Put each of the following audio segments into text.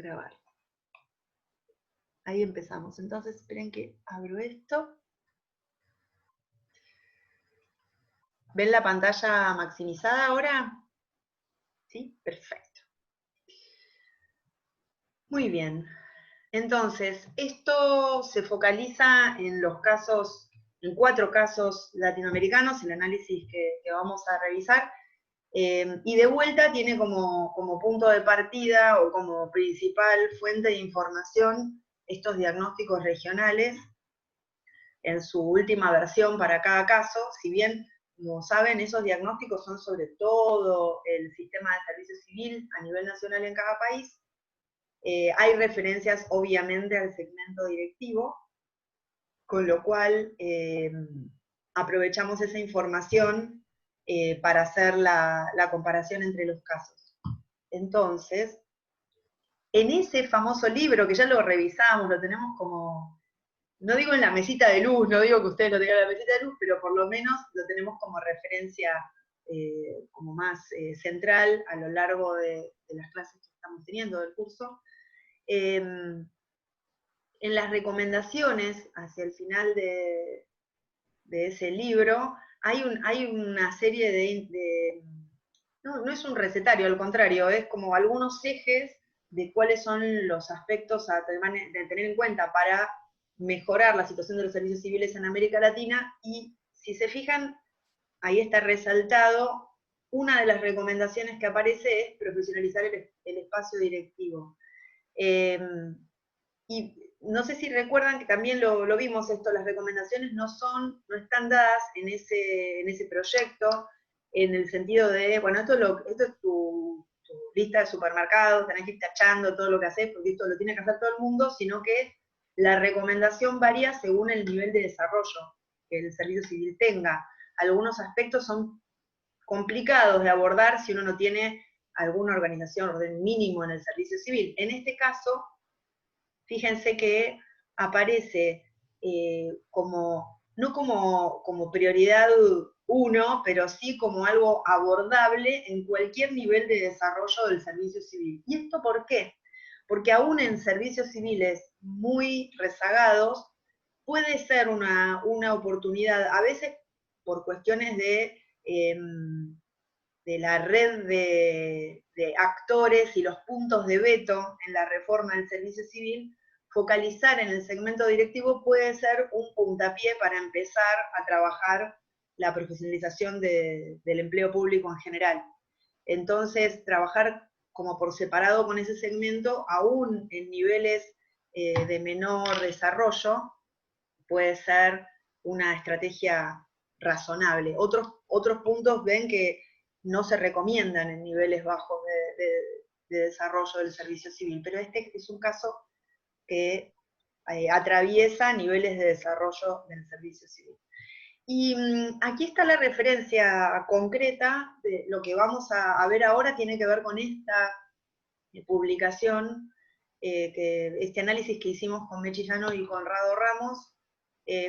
grabar. Ahí empezamos. Entonces, esperen que abro esto. ¿Ven la pantalla maximizada ahora? ¿Sí? Perfecto. Muy bien. Entonces, esto se focaliza en los casos, en 4 casos latinoamericanos, el análisis que vamos a revisar, y de vuelta tiene como punto de partida o como principal fuente de información estos diagnósticos regionales en su última versión para cada caso, si bien, como saben, esos diagnósticos son sobre todo el sistema de servicio civil a nivel nacional en cada país. Hay referencias, obviamente, al segmento directivo, con lo cual aprovechamos esa información para hacer la comparación entre los casos. Entonces, en ese famoso libro, que ya lo revisamos, lo tenemos como, no digo en la mesita de luz, no digo que ustedes lo tengan en la mesita de luz, pero por lo menos lo tenemos como referencia como más central a lo largo de las clases que estamos teniendo del curso. En las recomendaciones, hacia el final de ese libro, hay una serie no es un recetario, al contrario, es como algunos ejes de cuáles son los aspectos a tener en cuenta para mejorar la situación de los servicios civiles en América Latina, y si se fijan, ahí está resaltado, una de las recomendaciones que aparece es profesionalizar el espacio directivo. Y no sé si recuerdan que también lo vimos esto, las recomendaciones no están dadas en ese proyecto, en el sentido de, bueno, esto es tu lista de supermercados, tenés que ir tachando todo lo que haces, porque esto lo tiene que hacer todo el mundo, sino que la recomendación varía según el nivel de desarrollo que el servicio civil tenga. Algunos aspectos son complicados de abordar si uno no tiene alguna organización, orden mínimo en el servicio civil. En este caso, fíjense que aparece no como prioridad 1, pero sí como algo abordable en cualquier nivel de desarrollo del servicio civil. ¿Y esto por qué? Porque aún en servicios civiles muy rezagados, puede ser una oportunidad, a veces por cuestiones de la red de actores y los puntos de veto en la reforma del servicio civil, focalizar en el segmento directivo puede ser un puntapié para empezar a trabajar la profesionalización del empleo público en general. Entonces, trabajar como por separado con ese segmento, aún en niveles de menor desarrollo, puede ser una estrategia razonable. Otros puntos ven que no se recomiendan en niveles bajos de desarrollo del servicio civil, pero este es un caso que atraviesa niveles de desarrollo del servicio civil. Y aquí está la referencia concreta de lo que vamos a ver ahora, tiene que ver con esta publicación, este análisis que hicimos con Mechi Llano y Conrado Ramos.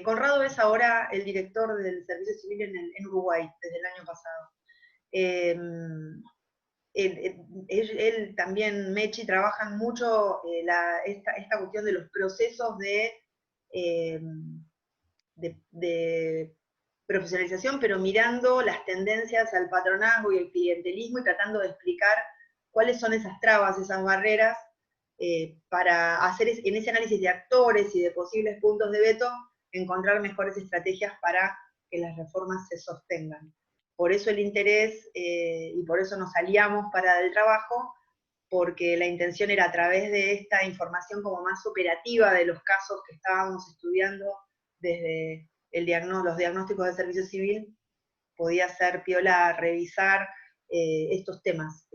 Conrado es ahora el director del servicio civil en Uruguay, desde el año pasado. Él también, Mechi, trabajan mucho esta cuestión de los procesos de profesionalización, pero mirando las tendencias al patronazgo y el clientelismo y tratando de explicar cuáles son esas trabas, esas barreras, para hacer en ese análisis de actores y de posibles puntos de veto, encontrar mejores estrategias para que las reformas se sostengan. Por eso el interés, y por eso nos aliamos para el trabajo, porque la intención era, a través de esta información como más operativa de los casos que estábamos estudiando desde los diagnósticos de servicio civil, podía ser piola revisar estos temas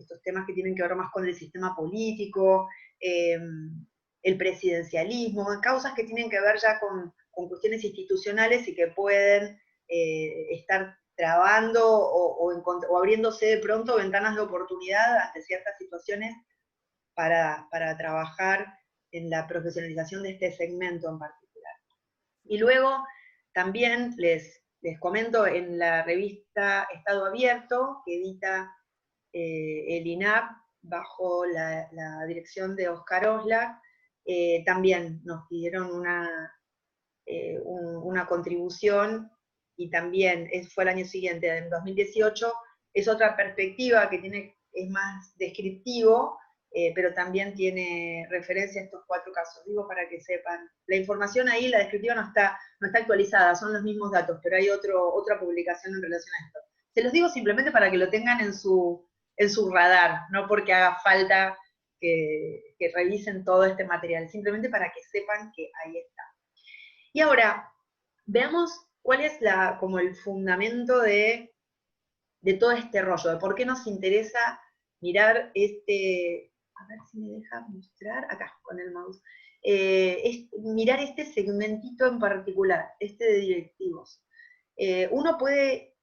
que tienen que ver más con el sistema político, el presidencialismo, causas que tienen que ver ya con cuestiones institucionales y que pueden estar trabando o abriéndose de pronto ventanas de oportunidad ante ciertas situaciones para trabajar en la profesionalización de este segmento en particular. Y luego también les comento, en la revista Estado Abierto, que edita el INAP, bajo la dirección de Oscar Oslak, también nos pidieron una contribución, y también fue el año siguiente, en 2018, es otra perspectiva que es más descriptivo, pero también tiene referencia a estos 4 casos, digo para que sepan. La información ahí, la descriptiva no está actualizada, son los mismos datos, pero hay otra publicación en relación a esto. Se los digo simplemente para que lo tengan en su radar, no porque haga falta que revisen todo este material, simplemente para que sepan que ahí está. Y ahora, veamos cuál es como el fundamento de todo este rollo, de por qué nos interesa mirar a ver si me deja mostrar, acá, con el mouse, mirar este segmentito en particular, de directivos. Uno puede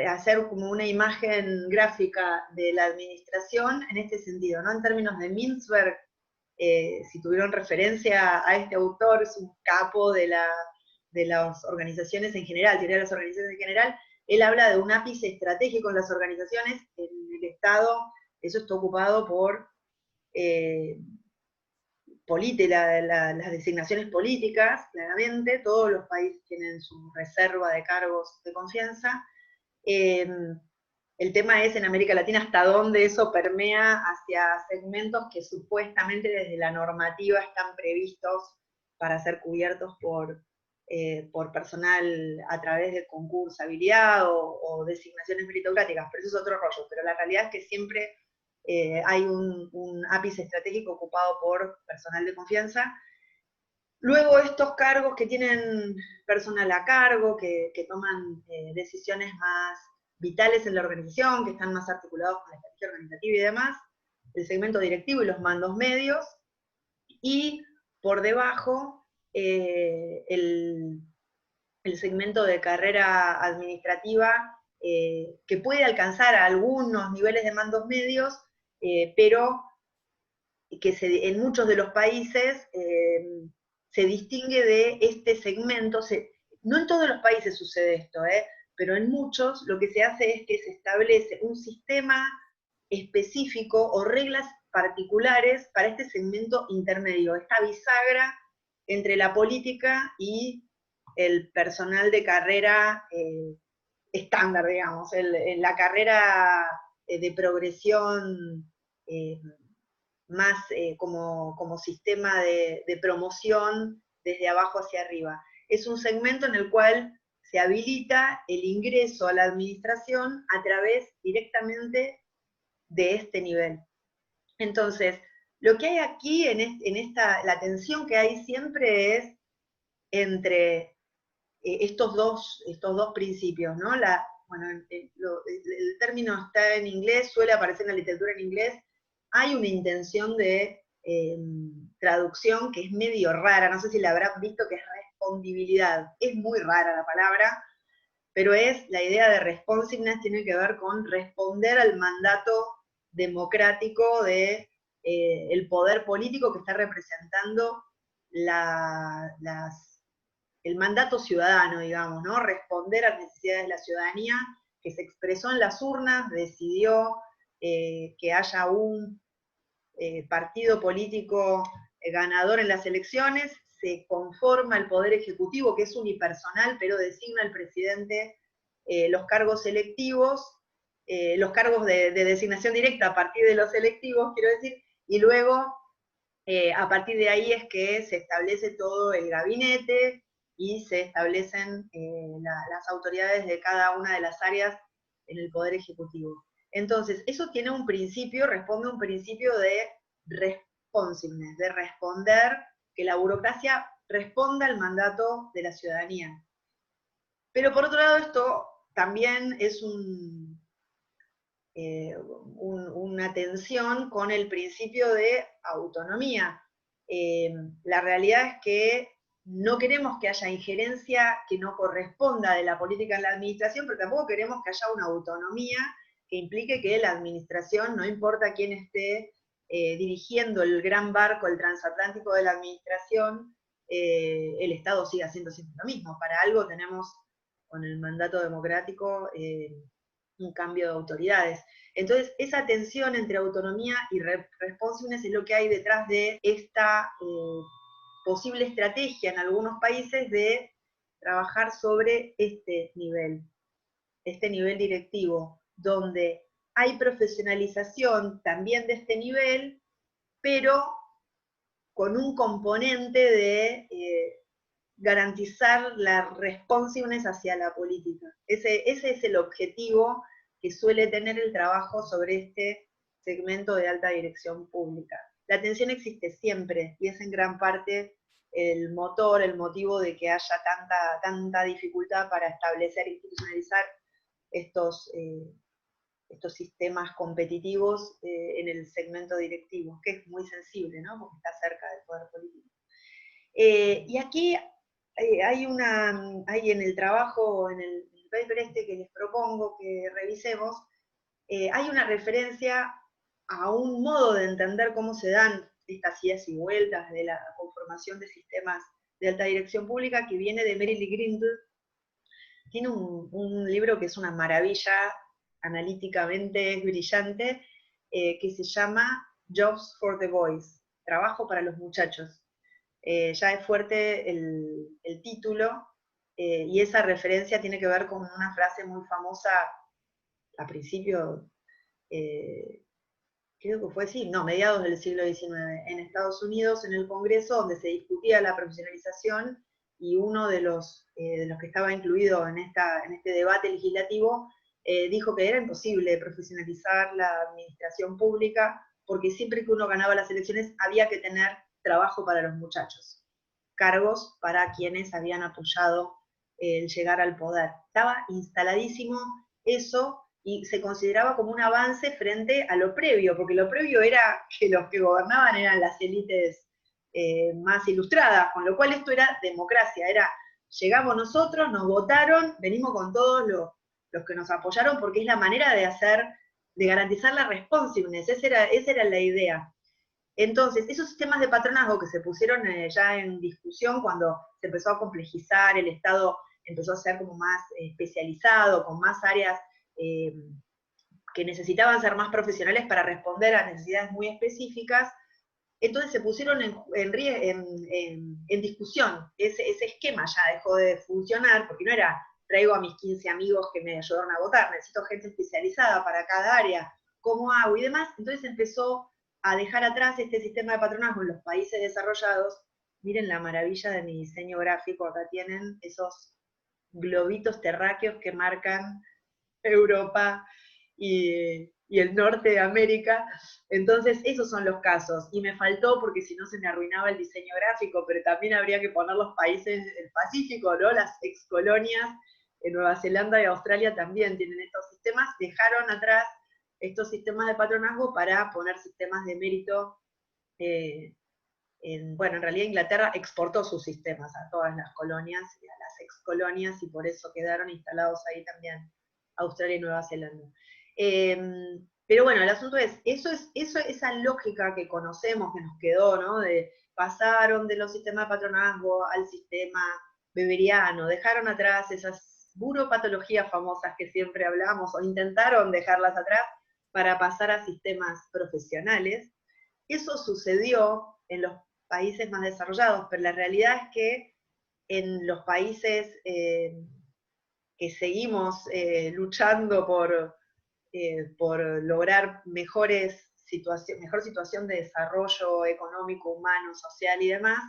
hacer como una imagen gráfica de la administración en este sentido, ¿no? En términos de Mintzberg, si tuvieron referencia a este autor, es un capo de las organizaciones en general, teoría de las organizaciones en general. Él habla de un ápice estratégico en las organizaciones. En el Estado eso está ocupado por las designaciones políticas, claramente. Todos los países tienen su reserva de cargos de confianza. El tema es en América Latina hasta dónde eso permea hacia segmentos que supuestamente desde la normativa están previstos para ser cubiertos por personal a través de concursabilidad o designaciones meritocráticas, pero eso es otro rollo. Pero la realidad es que siempre hay un ápice estratégico ocupado por personal de confianza. Luego estos cargos que tienen personal a cargo, que toman decisiones más vitales en la organización, que están más articulados con la estrategia organizativa y demás, el segmento directivo y los mandos medios, y por debajo el segmento de carrera administrativa, que puede alcanzar a algunos niveles de mandos medios, pero que en muchos de los países se distingue de este segmento. No en todos los países sucede esto, pero en muchos lo que se hace es que se establece un sistema específico o reglas particulares para este segmento intermedio, esta bisagra entre la política y el personal de carrera estándar, digamos, la carrera de progresión más como sistema de promoción desde abajo hacia arriba. Es un segmento en el cual se habilita el ingreso a la administración a través directamente de este nivel. Entonces, lo que hay aquí la tensión que hay siempre es entre estos dos principios, ¿no? El término está en inglés, suele aparecer en la literatura en inglés. Hay una intención de traducción que es medio rara, no sé si la habrán visto, que es respondibilidad. Es muy rara la palabra, pero la idea de responsiveness tiene que ver con responder al mandato democrático de el poder político que está representando el mandato ciudadano, digamos, ¿no? Responder a las necesidades de la ciudadanía que se expresó en las urnas, decidió que haya un partido político ganador en las elecciones, se conforma el Poder Ejecutivo, que es unipersonal, pero designa al presidente los cargos electivos, los cargos de designación directa a partir de los electivos, quiero decir, y luego a partir de ahí es que se establece todo el gabinete y se establecen las autoridades de cada una de las áreas en el Poder Ejecutivo. Entonces, eso tiene un principio, responde a un principio de responsiveness, de responder, que la burocracia responda al mandato de la ciudadanía. Pero por otro lado, esto también es una tensión con el principio de autonomía. La realidad es que no queremos que haya injerencia que no corresponda de la política en la administración, pero tampoco queremos que haya una autonomía que implique que la administración, no importa quién esté dirigiendo el gran barco, el transatlántico de la administración, el Estado siga haciendo siempre lo mismo. Para algo tenemos con el mandato democrático un cambio de autoridades. Entonces, esa tensión entre autonomía y responsiveness es lo que hay detrás de esta posible estrategia en algunos países de trabajar sobre este nivel directivo, donde hay profesionalización también de este nivel, pero con un componente de garantizar la responsiveness hacia la política. Ese es el objetivo que suele tener el trabajo sobre este segmento de alta dirección pública. La tensión existe siempre y es en gran parte el motor, el motivo de que haya tanta dificultad para establecer e institucionalizar estos sistemas competitivos en el segmento directivo, que es muy sensible, ¿no? Porque está cerca del poder político. Y aquí hay en el trabajo, en el paper este que les propongo que revisemos, hay una referencia a un modo de entender cómo se dan estas idas y vueltas de la conformación de sistemas de alta dirección pública que viene de Merrill Grindle. Tiene un libro que es una maravilla, analíticamente es brillante, que se llama Jobs for the Boys, Trabajo para los Muchachos. Ya es fuerte el título, y esa referencia tiene que ver con una frase muy famosa a principio, creo que fue así, no, mediados del siglo XIX, en Estados Unidos, en el Congreso, donde se discutía la profesionalización, y uno de los que estaba incluido en este debate legislativo dijo que era imposible profesionalizar la administración pública, porque siempre que uno ganaba las elecciones había que tener trabajo para los muchachos, cargos para quienes habían apoyado el llegar al poder. Estaba instaladísimo eso, y se consideraba como un avance frente a lo previo, porque lo previo era que los que gobernaban eran las élites más ilustradas, con lo cual esto era democracia, llegamos nosotros, nos votaron, venimos con todos los que nos apoyaron, porque es la manera de garantizar la responsiveness, esa era la idea. Entonces, esos sistemas de patronazgo que se pusieron ya en discusión cuando se empezó a complejizar, el Estado empezó a ser como más especializado, con más áreas que necesitaban ser más profesionales para responder a necesidades muy específicas, entonces se pusieron en discusión. Ese esquema ya dejó de funcionar, porque no era traigo a mis 15 amigos que me ayudaron a votar, necesito gente especializada para cada área, cómo hago y demás. Entonces empezó a dejar atrás este sistema de patronazgo en los países desarrollados. Miren la maravilla de mi diseño gráfico, acá tienen esos globitos terráqueos que marcan Europa y el norte de América. Entonces, esos son los casos. Y me faltó porque si no se me arruinaba el diseño gráfico, pero también habría que poner los países del Pacífico, ¿no? Las excolonias, en Nueva Zelanda y Australia también tienen estos sistemas. Dejaron atrás estos sistemas de patronazgo para poner sistemas de mérito. Bueno, en realidad Inglaterra exportó sus sistemas a todas las colonias y a las excolonias, y por eso quedaron instalados ahí también Australia y Nueva Zelanda. Pero bueno, el asunto es, esa lógica que conocemos, que nos quedó, ¿no? Pasaron de los sistemas de patronazgo al sistema beberiano, dejaron atrás esas buropatologías famosas que siempre hablamos, o intentaron dejarlas atrás para pasar a sistemas profesionales. Eso sucedió en los países más desarrollados, pero la realidad es que en los países que seguimos luchando por lograr mejor situación de desarrollo económico, humano, social y demás,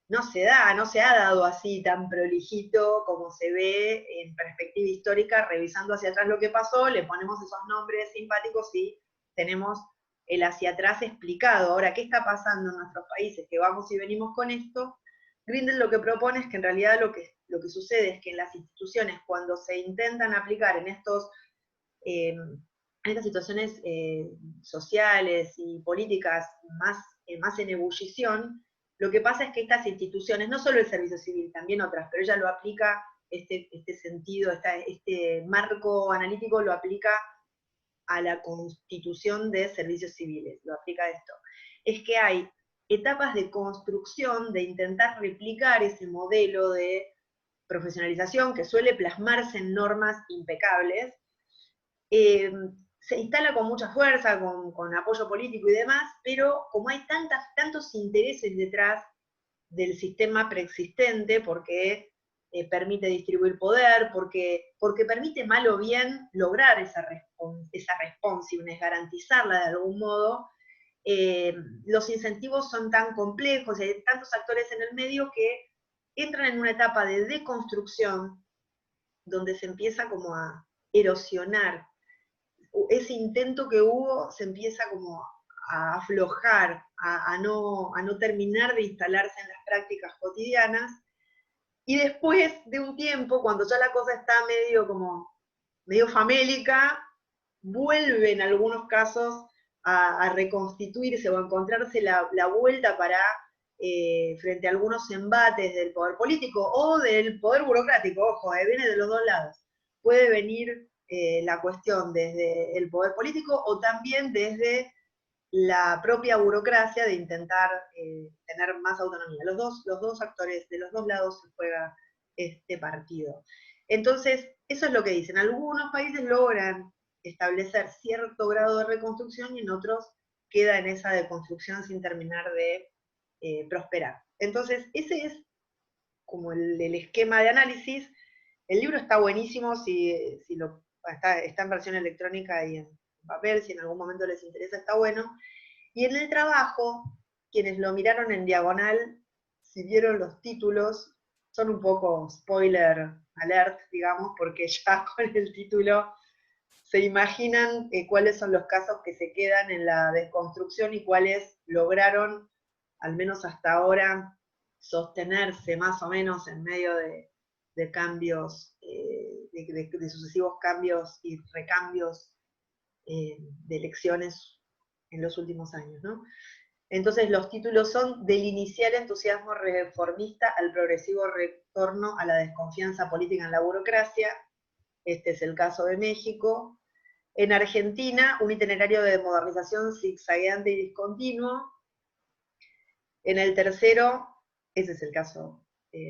no se ha dado así tan prolijito como se ve en perspectiva histórica, revisando hacia atrás lo que pasó, le ponemos esos nombres simpáticos y tenemos el hacia atrás explicado. Ahora, ¿qué está pasando en nuestros países? Que vamos y venimos con esto. Grindel lo que propone es que en realidad lo que sucede es que en las instituciones, cuando se intentan aplicar en estas situaciones sociales y políticas más en ebullición, lo que pasa es que estas instituciones, no solo el servicio civil, también otras, pero ella lo aplica, este sentido, este marco analítico lo aplica a la constitución de servicios civiles, lo aplica a esto. Es que hay etapas de construcción, de intentar replicar ese modelo de profesionalización que suele plasmarse en normas impecables, se instala con mucha fuerza, con apoyo político y demás, pero como hay tantos intereses detrás del sistema preexistente, porque permite distribuir poder, porque permite mal o bien lograr esa responsiveness, garantizarla de algún modo, los incentivos son tan complejos, hay tantos actores en el medio que entran en una etapa de deconstrucción donde se empieza como a erosionar. Ese intento que hubo se empieza como a aflojar, a no terminar de instalarse en las prácticas cotidianas, y después de un tiempo, cuando ya la cosa está medio famélica, vuelve en algunos casos a reconstituirse o a encontrarse la vuelta para, frente a algunos embates del poder político o del poder burocrático, ojo, viene de los dos lados. Puede venir la cuestión desde el poder político o también desde la propia burocracia de intentar tener más autonomía. Los dos actores, de los dos lados se juega este partido. Entonces, eso es lo que dicen. Algunos países logran establecer cierto grado de reconstrucción y en otros queda en esa deconstrucción sin terminar de prosperar. Entonces, ese es como el esquema de análisis. El libro está buenísimo, está en versión electrónica y en papel, si en algún momento les interesa, está bueno. Y en el trabajo, quienes lo miraron en diagonal, si vieron los títulos, son un poco spoiler alert, digamos, porque ya con el título se imaginan cuáles son los casos que se quedan en la desconstrucción y cuáles lograron, al menos hasta ahora, sostenerse más o menos en medio de cambios, de sucesivos cambios y recambios de elecciones en los últimos años, ¿no? Entonces los títulos son del inicial entusiasmo reformista al progresivo retorno a la desconfianza política en la burocracia. Este es el caso de México. En Argentina, un itinerario de modernización zigzagueante y discontinuo. En el tercero, ese es el caso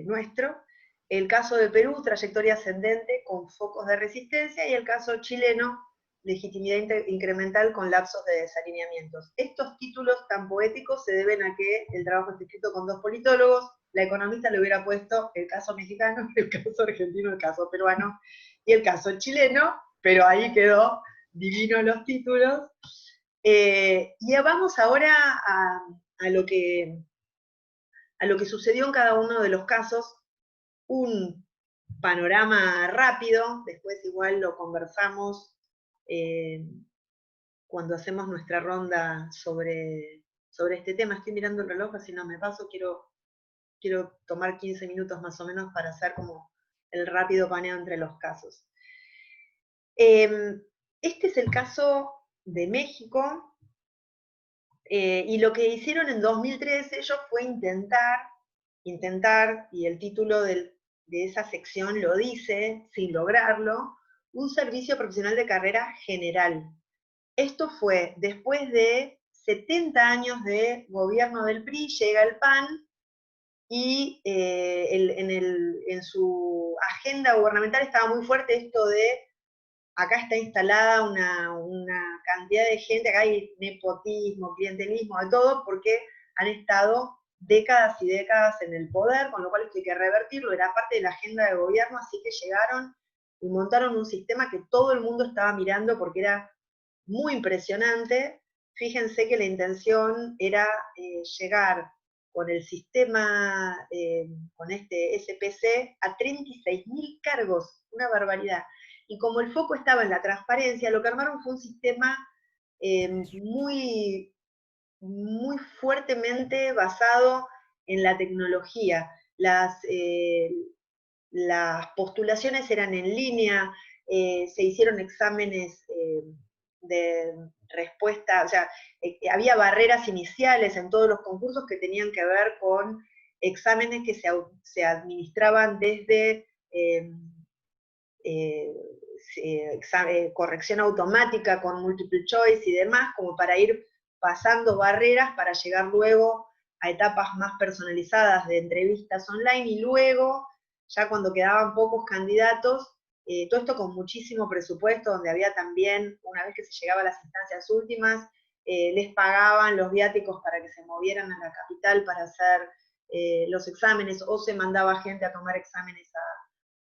nuestro. El caso de Perú, trayectoria ascendente con focos de resistencia. Y el caso chileno, legitimidad incremental con lapsos de desalineamientos. Estos títulos tan poéticos se deben a que el trabajo está escrito con dos politólogos. La economista le hubiera puesto el caso mexicano, el caso argentino, el caso peruano y el caso chileno, pero ahí quedó divino los títulos. Y vamos ahora a lo que sucedió en cada uno de los casos, un panorama rápido, después igual lo conversamos cuando hacemos nuestra ronda sobre este tema. Estoy mirando el reloj, así no me paso, quiero tomar 15 minutos más o menos para hacer como el rápido paneo entre los casos. Este es el caso de México, y lo que hicieron en 2013 ellos fue intentar, y el título de esa sección lo dice, sin lograrlo, un servicio profesional de carrera general. Esto fue después de 70 años de gobierno del PRI, llega el PAN, y en su agenda gubernamental estaba muy fuerte esto de acá está instalada una cantidad de gente, acá hay nepotismo, clientelismo, de todo, porque han estado décadas y décadas en el poder, con lo cual esto hay que revertirlo, era parte de la agenda de gobierno, así que llegaron y montaron un sistema que todo el mundo estaba mirando porque era muy impresionante. Fíjense que la intención era llegar con el sistema, con este SPC, a 36.000 cargos, una barbaridad. Y como el foco estaba en la transparencia, lo que armaron fue un sistema muy, muy fuertemente basado en la tecnología. Las postulaciones eran en línea, se hicieron exámenes de respuesta, o sea, había barreras iniciales en todos los concursos que tenían que ver con exámenes que se administraban desde corrección automática con multiple choice y demás, como para ir pasando barreras para llegar luego a etapas más personalizadas de entrevistas online, y luego, ya cuando quedaban pocos candidatos, todo esto con muchísimo presupuesto, donde había también, una vez que se llegaba a las instancias últimas, les pagaban los viáticos para que se movieran a la capital para hacer los exámenes, o se mandaba gente a tomar exámenes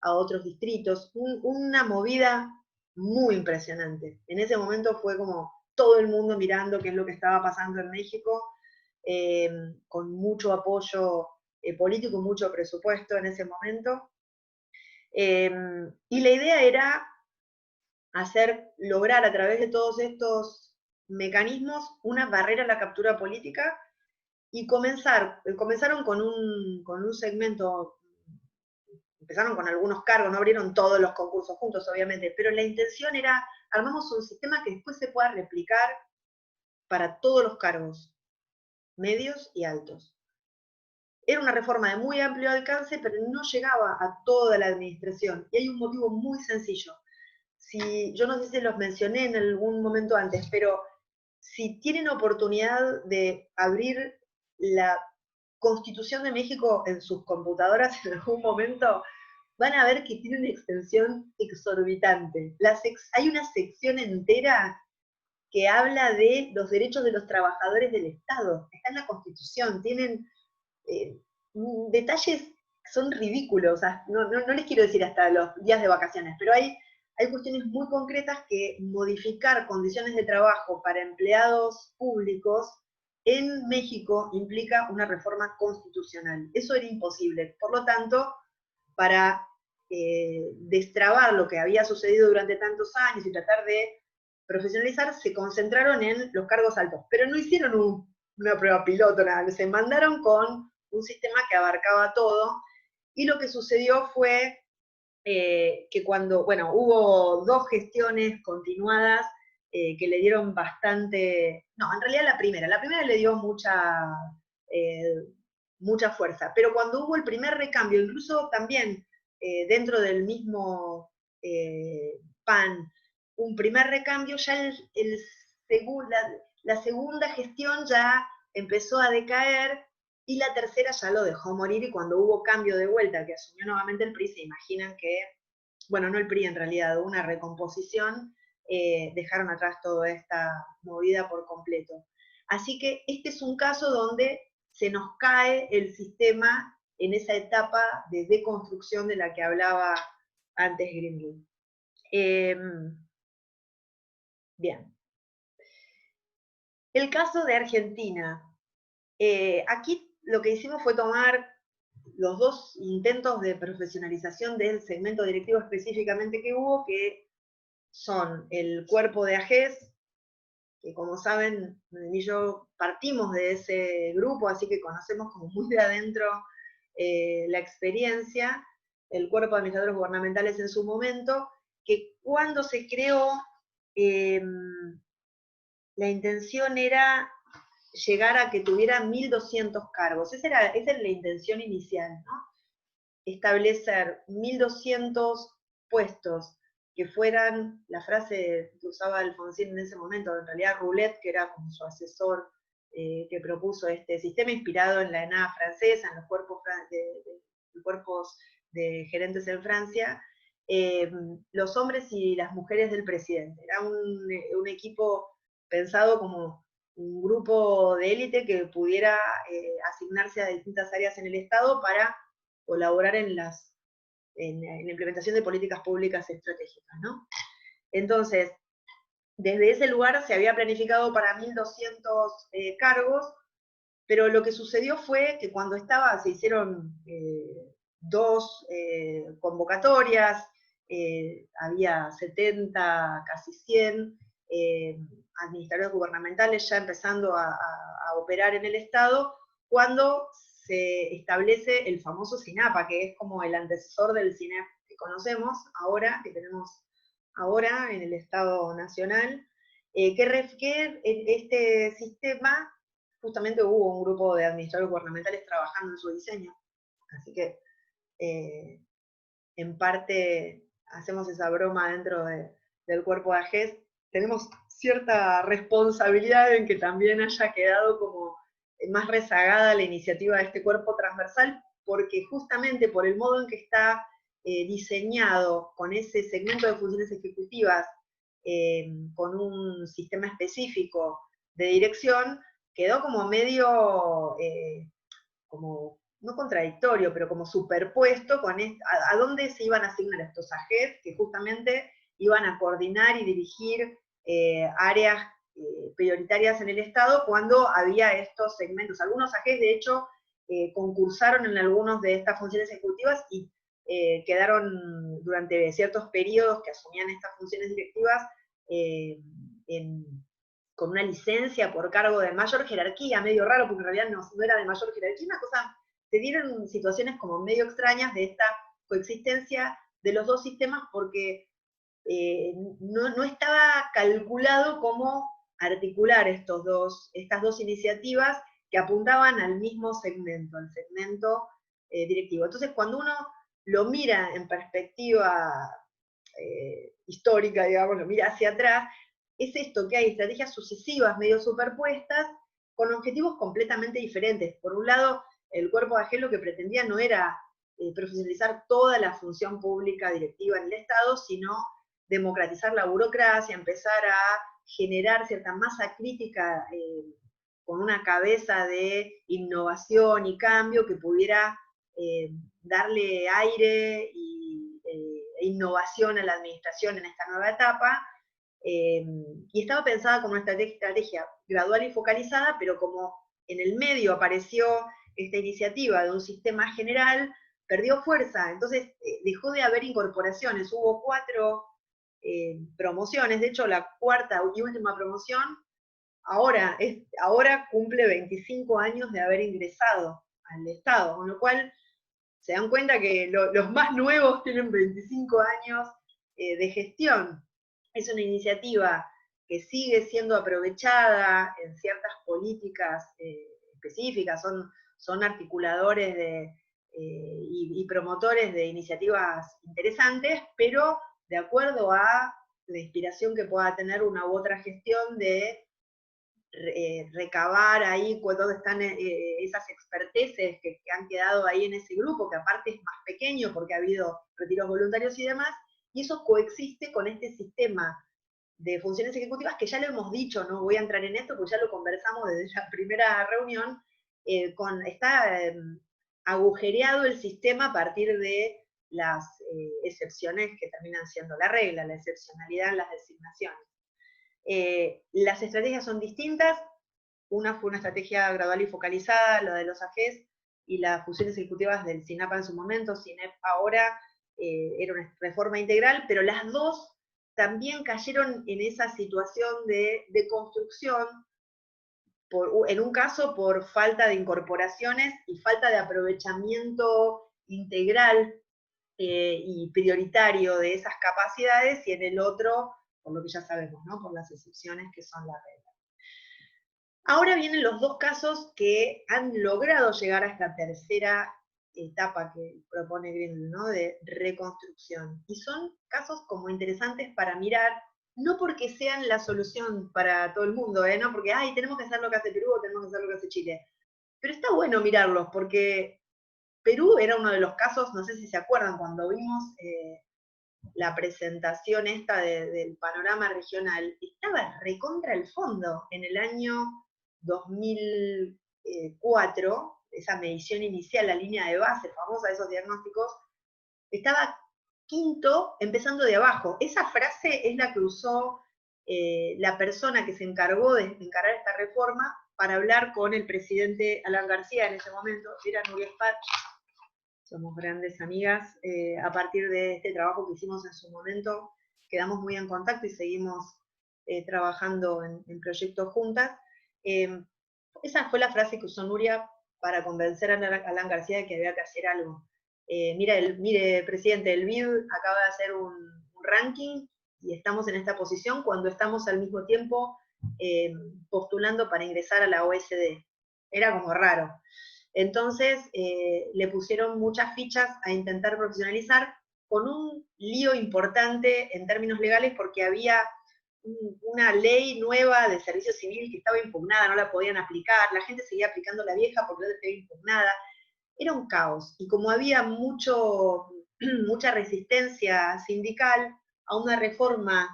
a otros distritos. Una movida muy impresionante. En ese momento fue como todo el mundo mirando qué es lo que estaba pasando en México, con mucho apoyo político, mucho presupuesto en ese momento. Y la idea era lograr a través de todos estos mecanismos una barrera a la captura política, y comenzaron con un segmento, empezaron con algunos cargos, no abrieron todos los concursos juntos, obviamente, pero la intención era, armamos un sistema que después se pueda replicar para todos los cargos, medios y altos. Era una reforma de muy amplio alcance, pero no llegaba a toda la administración, y hay un motivo muy sencillo. Yo no sé si los mencioné en algún momento antes, pero si tienen oportunidad de abrir la Constitución de México en sus computadoras en algún momento, van a ver que tiene una extensión exorbitante. Hay una sección entera que habla de los derechos de los trabajadores del Estado. Está en la Constitución, tienen detalles que son ridículos. O sea, no les quiero decir hasta los días de vacaciones, pero hay cuestiones muy concretas que modificar condiciones de trabajo para empleados públicos en México implica una reforma constitucional. Eso era imposible. Por lo tanto, para destrabar lo que había sucedido durante tantos años y tratar de profesionalizar, se concentraron en los cargos altos. Pero no hicieron una prueba piloto, nada. Se mandaron con un sistema que abarcaba todo, y lo que sucedió fue que cuando, bueno, hubo 2 gestiones continuadas que le dieron bastante, no, en realidad la primera le dio mucha fuerza, pero cuando hubo el primer recambio, incluso también dentro del mismo PAN, un primer recambio, ya la segunda gestión ya empezó a decaer, y la tercera ya lo dejó morir, y cuando hubo cambio de vuelta, que asumió nuevamente el PRI, se imaginan que, bueno, no el PRI en realidad, una recomposición, dejaron atrás toda esta movida por completo. Así que este es un caso donde se nos cae el sistema en esa etapa de deconstrucción de la que hablaba antes Greenwood. Bien. El caso de Argentina. Aquí lo que hicimos fue tomar los 2 intentos de profesionalización del segmento directivo específicamente que hubo, que son el cuerpo de AGES, que como saben, y yo partimos de ese grupo, así que conocemos como muy de adentro la experiencia, el cuerpo de administradores gubernamentales en su momento, que cuando se creó, la intención era llegar a que tuviera 1.200 cargos. Esa era la intención inicial, ¿no? Establecer 1.200 puestos que fueran, la frase que usaba Alfonsín en ese momento, en realidad Roulet, que era como su asesor, que propuso este sistema inspirado en la ENA francesa, en los cuerpos de gerentes en Francia, los hombres y las mujeres del presidente. Era un equipo pensado como un grupo de élite que pudiera asignarse a distintas áreas en el Estado para colaborar en la implementación de políticas públicas estratégicas, ¿no? Entonces, desde ese lugar se había planificado para 1.200 cargos, pero lo que sucedió fue que cuando se hicieron 2 convocatorias, había 70, casi 100 administradores gubernamentales ya empezando a operar en el Estado, cuando se establece el famoso SINAPA, que es como el antecesor del CINEP que conocemos ahora, que tenemos ahora en el Estado Nacional, que este sistema, justamente hubo un grupo de administradores gubernamentales trabajando en su diseño, así que en parte hacemos esa broma dentro del cuerpo de AGES. Tenemos cierta responsabilidad en que también haya quedado como más rezagada la iniciativa de este cuerpo transversal, porque justamente por el modo en que está diseñado con ese segmento de funciones ejecutivas, con un sistema específico de dirección, quedó como medio, como, no contradictorio, pero como superpuesto con a dónde se iban a asignar estos AGEs, que justamente iban a coordinar y dirigir áreas prioritarias en el Estado cuando había estos segmentos. Algunos AGEs, de hecho, concursaron en algunos de estas funciones ejecutivas y quedaron durante ciertos periodos que asumían estas funciones directivas con una licencia por cargo de mayor jerarquía, medio raro, porque en realidad no era de mayor jerarquía, una cosa, se dieron situaciones como medio extrañas de esta coexistencia de los dos sistemas, porque no estaba calculado cómo articular estas dos iniciativas que apuntaban al mismo segmento, al segmento directivo. Entonces, cuando uno lo mira en perspectiva histórica, digamos, lo mira hacia atrás, es esto, que hay estrategias sucesivas, medio superpuestas, con objetivos completamente diferentes. Por un lado, el cuerpo de AGE lo que pretendía no era profesionalizar toda la función pública directiva en el Estado, sino democratizar la burocracia, empezar a generar cierta masa crítica con una cabeza de innovación y cambio que pudiera darle aire e innovación a la administración en esta nueva etapa, y estaba pensada como una estrategia gradual y focalizada, pero como en el medio apareció esta iniciativa de un sistema general, perdió fuerza, entonces dejó de haber incorporaciones, hubo 4 promociones, de hecho la cuarta y última promoción ahora cumple 25 años de haber ingresado al Estado, con lo cual se dan cuenta que los más nuevos tienen 25 años de gestión. Es una iniciativa que sigue siendo aprovechada en ciertas políticas específicas, son articuladores y promotores de iniciativas interesantes, pero de acuerdo a la inspiración que pueda tener una u otra gestión de recabar ahí dónde están esas experteces que han quedado ahí en ese grupo, que aparte es más pequeño porque ha habido retiros voluntarios y demás, y eso coexiste con este sistema de funciones ejecutivas que ya lo hemos dicho, no voy a entrar en esto porque ya lo conversamos desde la primera reunión, está agujereado el sistema a partir de las excepciones que terminan siendo la regla, la excepcionalidad en las designaciones. Las estrategias son distintas, una fue una estrategia gradual y focalizada, la de los AGEs, y las funciones ejecutivas del CINAPA en su momento, CINEP ahora, era una reforma integral, pero las dos también cayeron en esa situación de construcción, en un caso por falta de incorporaciones y falta de aprovechamiento integral y prioritario de esas capacidades, y en el otro, por lo que ya sabemos, ¿no? Por las excepciones que son la regla. Ahora vienen los dos casos que han logrado llegar a esta tercera etapa que propone Greenfield, ¿no? De reconstrucción. Y son casos como interesantes para mirar, no porque sean la solución para todo el mundo, no porque, ay, tenemos que hacer lo que hace Perú o tenemos que hacer lo que hace Chile. Pero está bueno mirarlos, porque Perú era uno de los casos, no sé si se acuerdan, cuando vimos la presentación esta del panorama regional, estaba recontra el fondo en el año 2004, esa medición inicial, la línea de base famosa de esos diagnósticos, estaba quinto, empezando de abajo. Esa frase es la que usó la persona que se encargó de encarar esta reforma para hablar con el presidente Alan García en ese momento, era Núñez Paz. Somos grandes amigas, a partir de este trabajo que hicimos en su momento, quedamos muy en contacto y seguimos trabajando en proyectos juntas. Esa fue la frase que usó Nuria para convencer a Alan García de que había que hacer algo. Mire, presidente, el BID acaba de hacer un ranking y estamos en esta posición cuando estamos al mismo tiempo postulando para ingresar a la OSD. Era como raro. Entonces le pusieron muchas fichas a intentar profesionalizar, con un lío importante en términos legales porque había una ley nueva de servicio civil que estaba impugnada, no la podían aplicar, la gente seguía aplicando la vieja porque la estaba impugnada, era un caos. Y como había mucho mucha resistencia sindical a una reforma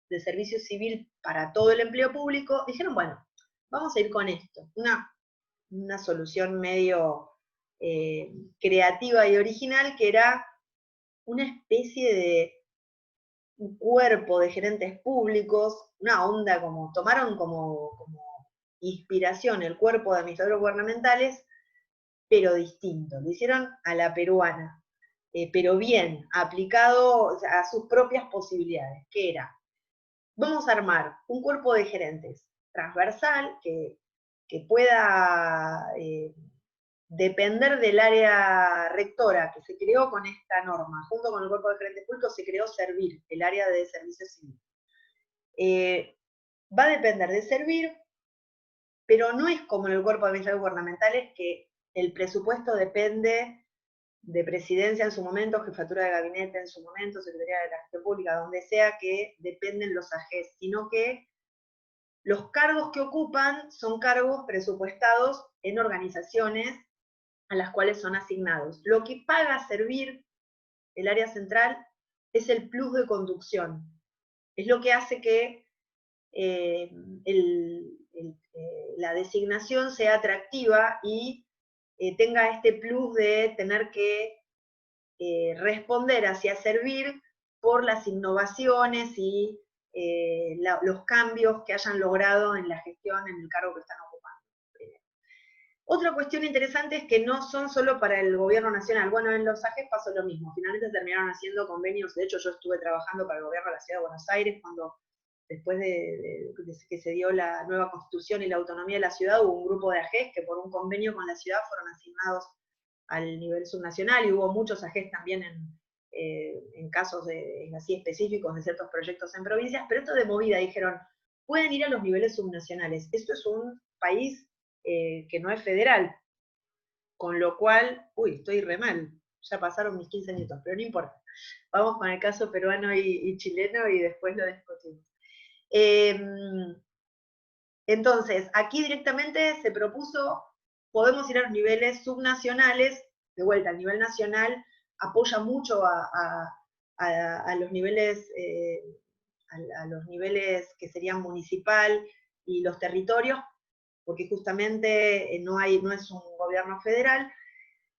del servicio civil para todo el empleo público, dijeron, bueno, vamos a ir con esto. Una solución medio creativa y original, que era una especie de un cuerpo de gerentes públicos, una onda como, tomaron como inspiración el cuerpo de administradores gubernamentales, pero distinto, lo hicieron a la peruana, pero bien, aplicado a sus propias posibilidades, que era, vamos a armar un cuerpo de gerentes transversal que pueda depender del área rectora que se creó con esta norma, junto con el cuerpo de gerentes públicos se creó Servir, el área de servicio civil. Va a depender de Servir, pero no es como en el cuerpo de administradores gubernamentales, que el presupuesto depende de presidencia en su momento, jefatura de gabinete en su momento, secretaría de la gestión pública, donde sea, que dependen los AGES, sino que los cargos que ocupan son cargos presupuestados en organizaciones a las cuales son asignados. Lo que paga Servir, el área central, es el plus de conducción. Es lo que hace que la designación sea atractiva y tenga este plus de tener que responder hacia Servir por las innovaciones y los cambios que hayan logrado en la gestión, en el cargo que están ocupando. Otra cuestión interesante es que no son solo para el gobierno nacional. Bueno, en los AGES pasó lo mismo. Finalmente terminaron haciendo convenios. De hecho, yo estuve trabajando para el gobierno de la Ciudad de Buenos Aires cuando, después de que se dio la nueva constitución y la autonomía de la ciudad, hubo un grupo de AGES que por un convenio con la ciudad fueron asignados al nivel subnacional, y hubo muchos AGES también en casos así específicos de ciertos proyectos en provincias, pero esto de movida dijeron, pueden ir a los niveles subnacionales. Esto es un país que no es federal, con lo cual, uy, estoy re mal, ya pasaron mis 15 minutos, pero no importa. Vamos con el caso peruano y chileno y después lo discutimos. Entonces, aquí directamente se propuso, podemos ir a los niveles subnacionales, de vuelta, el nivel nacional apoya mucho a los niveles, a los niveles que serían municipal y los territorios, porque justamente no es un gobierno federal.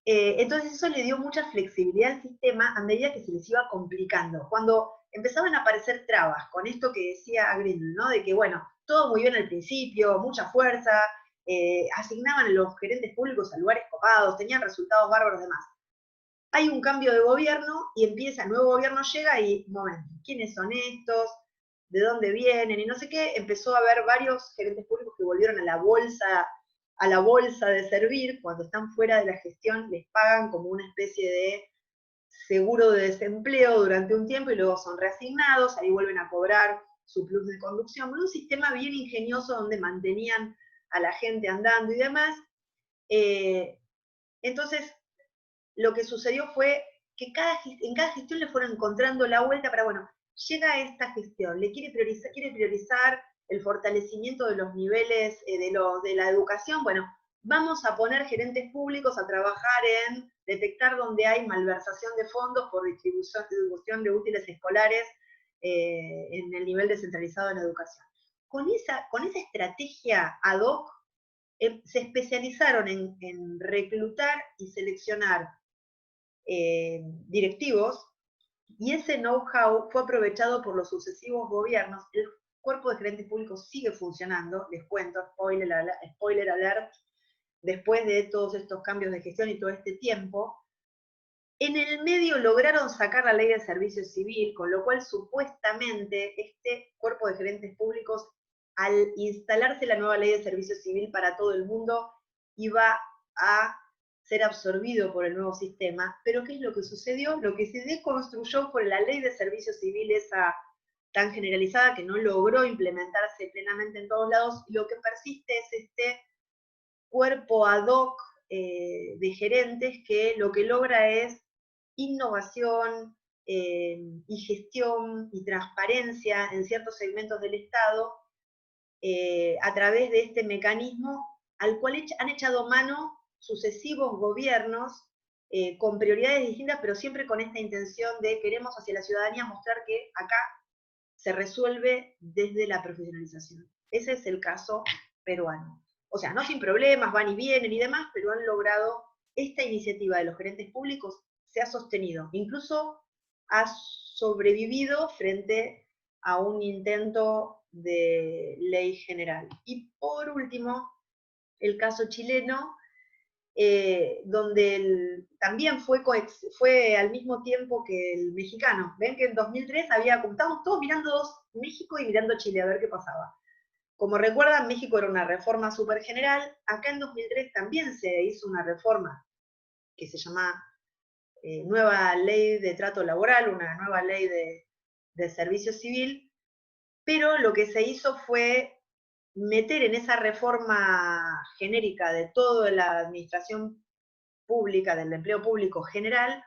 Entonces eso le dio mucha flexibilidad al sistema a medida que se les iba complicando. Cuando empezaban a aparecer trabas, con esto que decía Grindel, ¿no? De que, bueno, todo muy bien al principio, mucha fuerza, asignaban los gerentes públicos a lugares copados, tenían resultados bárbaros, demás. Hay un cambio de gobierno y empieza, el nuevo gobierno llega y, momento, ¿quiénes son estos? ¿De dónde vienen? Y no sé qué, empezó a haber varios gerentes públicos que volvieron a la bolsa de Servir. Cuando están fuera de la gestión les pagan como una especie de seguro de desempleo durante un tiempo y luego son reasignados, ahí vuelven a cobrar su plus de conducción, un sistema bien ingenioso donde mantenían a la gente andando y demás. Entonces, lo que sucedió fue que en cada gestión le fueron encontrando la vuelta para, bueno, llega esta gestión, quiere priorizar el fortalecimiento de los niveles de la educación, bueno, vamos a poner gerentes públicos a trabajar en detectar dónde hay malversación de fondos por distribución de útiles escolares en el nivel descentralizado en educación. Con esa estrategia ad hoc, se especializaron en reclutar y seleccionar directivos, y ese know-how fue aprovechado por los sucesivos gobiernos. El cuerpo de gerentes públicos sigue funcionando, les cuento, spoiler alert, después de todos estos cambios de gestión y todo este tiempo. En el medio lograron sacar la ley de servicio civil, con lo cual supuestamente este cuerpo de gerentes públicos, al instalarse la nueva ley de servicio civil para todo el mundo, iba a ser absorbido por el nuevo sistema. Pero ¿qué es lo que sucedió? Lo que se deconstruyó fue la ley de servicio civil, esa tan generalizada que no logró implementarse plenamente en todos lados, y lo que persiste es este cuerpo ad hoc de gerentes que lo que logra es innovación y gestión y transparencia en ciertos segmentos del Estado a través de este mecanismo al cual han echado mano sucesivos gobiernos con prioridades distintas, pero siempre con esta intención de queremos hacia la ciudadanía mostrar que acá se resuelve desde la profesionalización. Ese es el caso peruano. O sea, no sin problemas, van y vienen y demás, pero han logrado esta iniciativa de los gerentes públicos, se ha sostenido, incluso ha sobrevivido frente a un intento de ley general. Y por último, el caso chileno, donde también fue al mismo tiempo que el mexicano. Ven que en 2003 estábamos todos mirando México y mirando Chile a ver qué pasaba. Como recuerdan, México era una reforma súper general. Acá en 2003 también se hizo una reforma que se llama Nueva Ley de Trato Laboral, una nueva ley de servicio civil, pero lo que se hizo fue meter en esa reforma genérica de toda la administración pública, del empleo público general,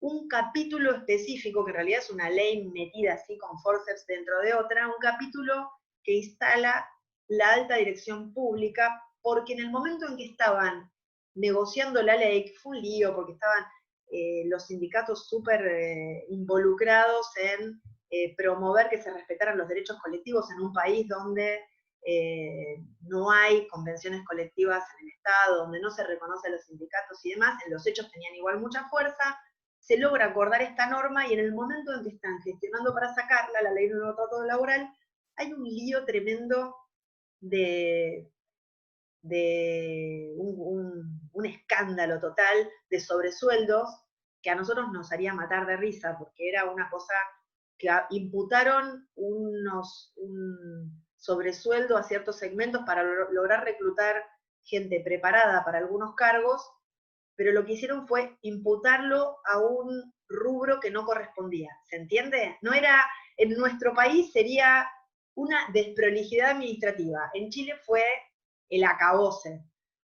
un capítulo específico, que en realidad es una ley metida así con forceps dentro de otra, un capítulo que instala la alta dirección pública, porque en el momento en que estaban negociando la ley, que fue un lío, porque estaban los sindicatos súper involucrados en promover que se respetaran los derechos colectivos en un país donde no hay convenciones colectivas en el Estado, donde no se reconocen los sindicatos y demás, en los hechos tenían igual mucha fuerza, se logra acordar esta norma y en el momento en que están gestionando para sacarla, la ley de nuevo trato laboral, hay un lío tremendo de un escándalo total de sobresueldos que a nosotros nos haría matar de risa, porque era una cosa que imputaron un sobresueldo a ciertos segmentos para lograr reclutar gente preparada para algunos cargos, pero lo que hicieron fue imputarlo a un rubro que no correspondía. ¿Se entiende? No era, en nuestro país sería una desprolijidad administrativa. En Chile fue el acabose.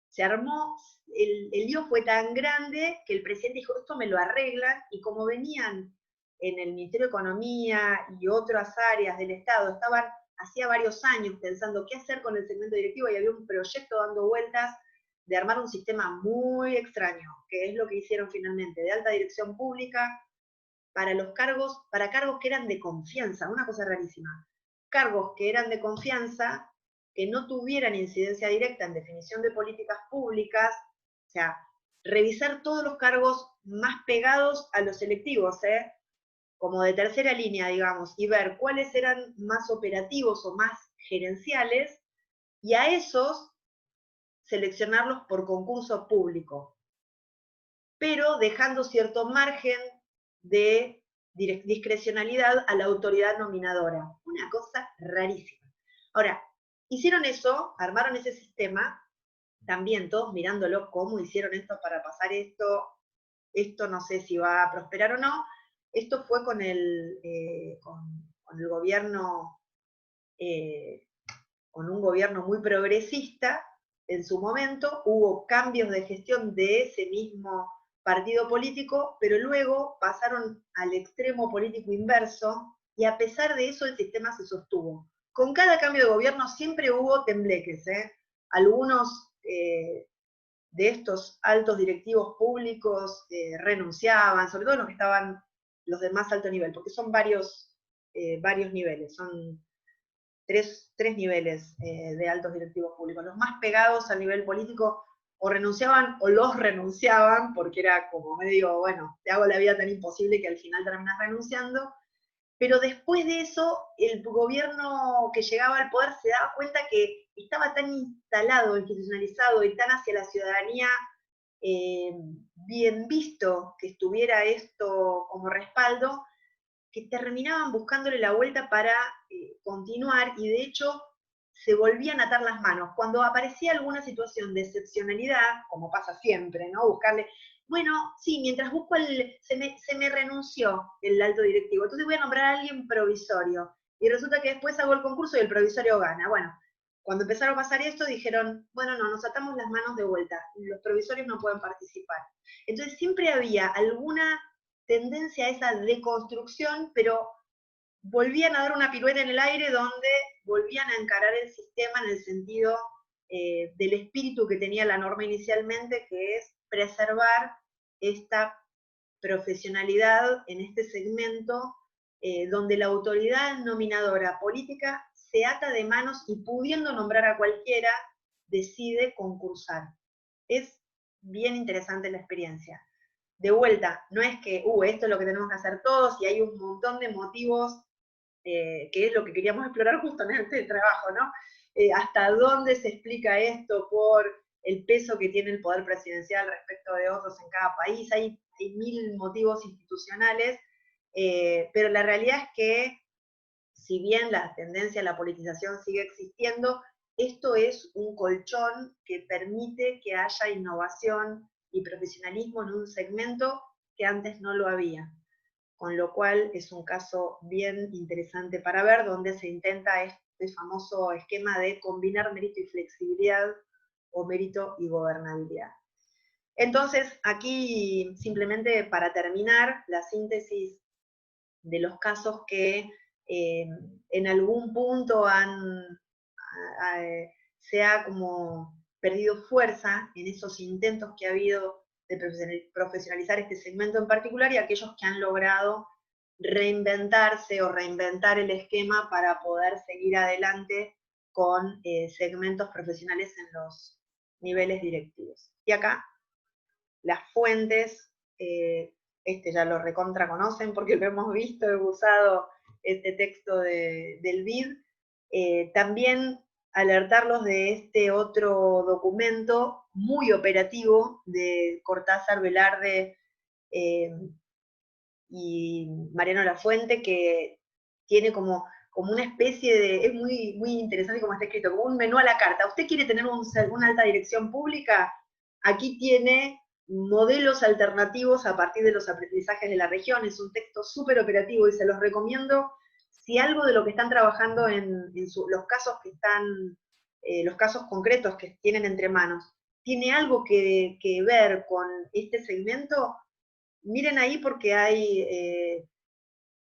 Se armó, el lío fue tan grande que el presidente dijo, esto me lo arreglan, y como venían en el Ministerio de Economía y otras áreas del Estado, estaban hacía varios años pensando qué hacer con el segmento directivo y había un proyecto dando vueltas de armar un sistema muy extraño, que es lo que hicieron finalmente, de alta dirección pública, para cargos que eran de confianza, una cosa rarísima. Cargos que eran de confianza, que no tuvieran incidencia directa en definición de políticas públicas, o sea, revisar todos los cargos más pegados a los selectivos, como de tercera línea, digamos, y ver cuáles eran más operativos o más gerenciales, y a esos seleccionarlos por concurso público, pero dejando cierto margen de discrecionalidad a la autoridad nominadora. Una cosa rarísima. Ahora, hicieron eso, armaron ese sistema, también todos mirándolo, cómo hicieron esto para pasar esto no sé si va a prosperar o no. Esto fue con el gobierno, con un gobierno muy progresista. En su momento hubo cambios de gestión de ese mismo partido político, pero luego pasaron al extremo político inverso, y a pesar de eso el sistema se sostuvo. Con cada cambio de gobierno siempre hubo tembleques, algunos de estos altos directivos públicos renunciaban, sobre todo los que estaban los de más alto nivel, porque son varios niveles, son tres niveles de altos directivos públicos. Los más pegados al nivel político o renunciaban o los renunciaban, porque era como medio, bueno, te hago la vida tan imposible que al final terminas renunciando. Pero después de eso, el gobierno que llegaba al poder se daba cuenta que estaba tan instalado, institucionalizado y tan hacia la ciudadanía bien visto que estuviera esto como respaldo, que terminaban buscándole la vuelta para continuar, y de hecho se volvían a atar las manos. Cuando aparecía alguna situación de excepcionalidad, como pasa siempre, ¿no? Buscarle, bueno, sí, mientras busco se me renunció el alto directivo, entonces voy a nombrar a alguien provisorio. Y resulta que después hago el concurso y el provisorio gana. Bueno, cuando empezaron a pasar esto, dijeron, bueno, no, nos atamos las manos de vuelta, los provisorios no pueden participar. Entonces siempre había alguna tendencia a esa deconstrucción, pero volvían a dar una pirueta en el aire donde volvían a encarar el sistema en el sentido del espíritu que tenía la norma inicialmente, que es preservar esta profesionalidad en este segmento donde la autoridad nominadora política se ata de manos y pudiendo nombrar a cualquiera, decide concursar. Es bien interesante la experiencia. De vuelta, no es que, esto es lo que tenemos que hacer todos y hay un montón de motivos, que es lo que queríamos explorar justamente el trabajo, ¿no? Hasta dónde se explica esto por el peso que tiene el poder presidencial respecto de otros en cada país. Hay mil motivos institucionales, pero la realidad es que, si bien la tendencia a la politización sigue existiendo, esto es un colchón que permite que haya innovación y profesionalismo en un segmento que antes no lo había. Con lo cual es un caso bien interesante para ver, donde se intenta este famoso esquema de combinar mérito y flexibilidad, o mérito y gobernabilidad. Entonces, aquí simplemente para terminar, la síntesis de los casos que en algún punto se ha como perdido fuerza en esos intentos que ha habido de profesionalizar este segmento en particular, y aquellos que han logrado reinventarse o reinventar el esquema para poder seguir adelante con segmentos profesionales en los niveles directivos. Y acá, las fuentes, ya lo recontra conocen porque lo hemos visto, he usado este texto del BID. También alertarlos de este otro documento muy operativo de Cortázar, Velarde y Mariano Lafuente, que tiene como una especie de, es muy, muy interesante como está escrito, como un menú a la carta. ¿Usted quiere tener una alta dirección pública? Aquí tiene modelos alternativos a partir de los aprendizajes de la región. Es un texto súper operativo y se los recomiendo. Si algo de lo que están trabajando los casos que están, los casos concretos que tienen entre manos, tiene algo que ver con este segmento, miren ahí porque hay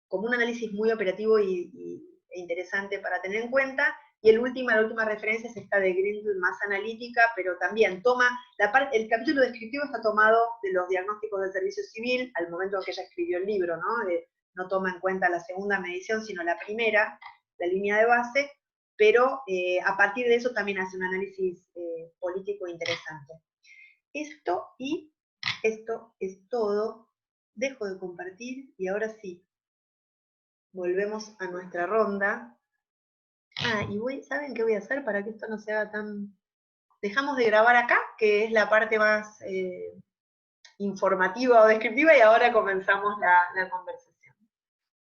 como un análisis muy operativo e interesante para tener en cuenta. Y la última referencia es esta de Grindel, más analítica, pero también toma, el capítulo descriptivo está tomado de los diagnósticos del servicio civil, al momento en que ella escribió el libro, ¿no? No toma en cuenta la segunda medición, sino la primera, la línea de base, pero a partir de eso también hace un análisis político interesante. Esto es todo. Dejo de compartir y ahora sí, volvemos a nuestra ronda. ¿Saben qué voy a hacer para que esto no se haga tan... Dejamos de grabar acá, que es la parte más informativa o descriptiva, y ahora comenzamos la conversación.